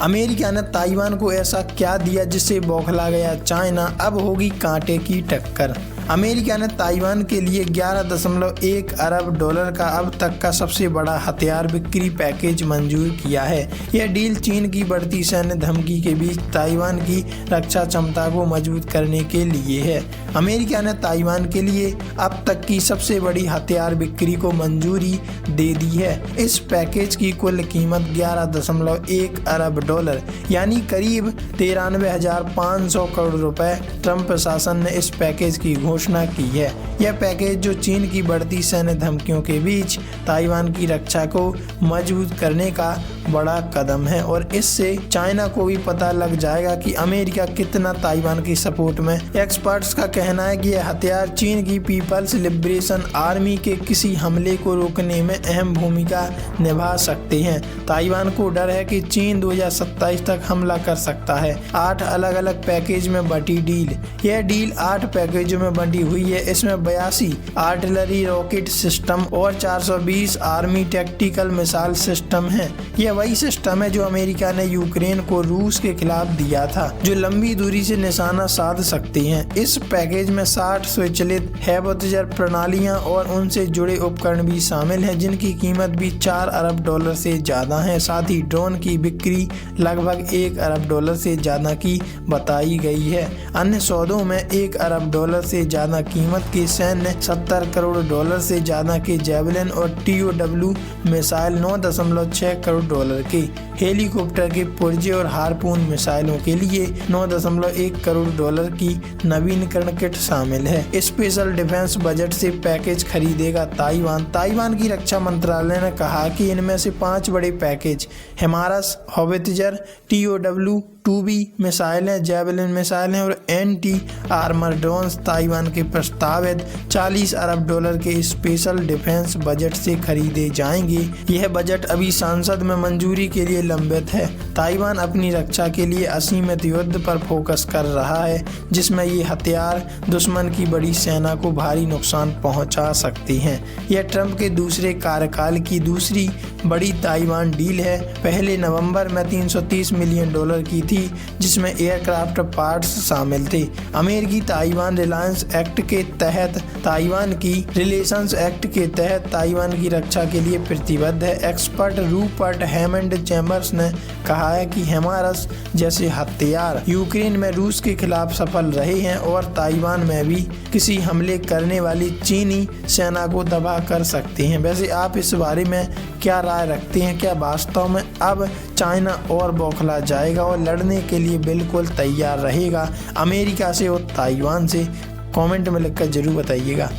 America ने Taiwan को ऐसा क्या दिया जिससे बौखला गया चाइना, अब होगी कांटे की टक्कर। अमेरिका ने ताइवान के लिए 11.1 अरब डॉलर का अब तक का सबसे बड़ा हथियार बिक्री पैकेज मंजूर किया है। यह डील चीन की बढ़ती सैन्य धमकी के बीच ताइवान की रक्षा क्षमता को मजबूत करने के लिए है। अमेरिका ने ताइवान के लिए अब तक की सबसे बड़ी हथियार बिक्री को मंजूरी दे दी है। इस पैकेज की कुल कीमत 11.1 अरब डॉलर यानी करीब 93,500 करोड़ रुपए। ट्रंप प्रशासन ने इस पैकेज की घोषणा की है। यह पैकेज जो चीन की बढ़ती सैन्य धमकियों के बीच ताइवान की रक्षा को मजबूत करने का बड़ा कदम है और इससे चाइना को भी पता लग जाएगा कि अमेरिका कितना ताइवान की सपोर्ट में। एक्सपर्ट्स का कहना है कि यह हथियार चीन की पीपल्स लिबरेशन आर्मी के किसी हमले को रोकने में अहम भूमिका निभा सकते हैं। ताइवान को डर है कि चीन 2027 तक हमला कर सकता है। 8 अलग अलग पैकेज में बटी डील। यह डील 8 पैकेजों में बटी हुई है। इसमें 82 आर्टिलरी रॉकेट सिस्टम और 420 आर्मी टैक्टिकल मिसाइल सिस्टम है। यह वही सिस्टम है जो अमेरिका ने यूक्रेन को रूस के खिलाफ दिया था, जो लंबी दूरी से निशाना साध सकती हैं। इस पैकेज में 60 स्वचालित हेबतजर प्रणालियां और उनसे जुड़े उपकरण भी शामिल हैं, जिनकी कीमत भी 4 अरब डॉलर से ज्यादा है। साथ ही ड्रोन की बिक्री लगभग 1 अरब डॉलर से ज्यादा की बताई गई है। अन्य सौदों में 1 अरब डॉलर से ज्यादा कीमत के सैन्य, 70 करोड़ डॉलर से ज्यादा के जेवलिन और TOW मिसाइल, 9.6 करोड़ डॉलर के हेलीकॉप्टर के पुर्जे और हार्पून मिसाइलों के लिए 9.1 करोड़ डॉलर की नवीनीकरण किट शामिल है। स्पेशल डिफेंस बजट से पैकेज खरीदेगा ताइवान की रक्षा मंत्रालय ने कहा कि इनमें से 5 बड़े पैकेज हिमारस होवित्जर, TOW 2B मिसाइलें, जेवलिन मिसाइलें और एंटी आर्मर ड्रोन्स ताइवान के प्रस्तावित 40 अरब डॉलर के स्पेशल डिफेंस बजट से खरीदे जाएंगे। यह बजट अभी संसद में मंजूरी के लिए लंबित है। ताइवान अपनी रक्षा के लिए असीमित युद्ध पर फोकस कर रहा है, जिसमें ये हथियार दुश्मन की बड़ी सेना को भारी नुकसान पहुंचा सकते हैं। यह ट्रंप के दूसरे कार्यकाल की दूसरी बड़ी ताइवान डील है। पहले नवंबर में 330 मिलियन डॉलर की थी, जिसमें एयरक्राफ्ट पार्ट्स शामिल थे। अमेरिकी ताइवान रिलायंस एक्ट के तहत ताइवान की रिलेशंस एक्ट के तहत ताइवान की रक्षा के लिए प्रतिबद्ध है। एक्सपर्ट रूपर्ट हेमंड चैम्बर्स ने कहा है कि हिमारस जैसे हथियार यूक्रेन में रूस के खिलाफ सफल रहे हैं और ताइवान में भी किसी हमले करने वाली चीनी सेना को तबाह कर सकते हैं। वैसे आप इस बारे में क्या राय रखते हैं? क्या वास्तव में अब चाइना और बौखला जाएगा और लड़ने के लिए बिल्कुल तैयार रहेगा अमेरिका से और ताइवान से? कमेंट में लिखकर जरूर बताइएगा।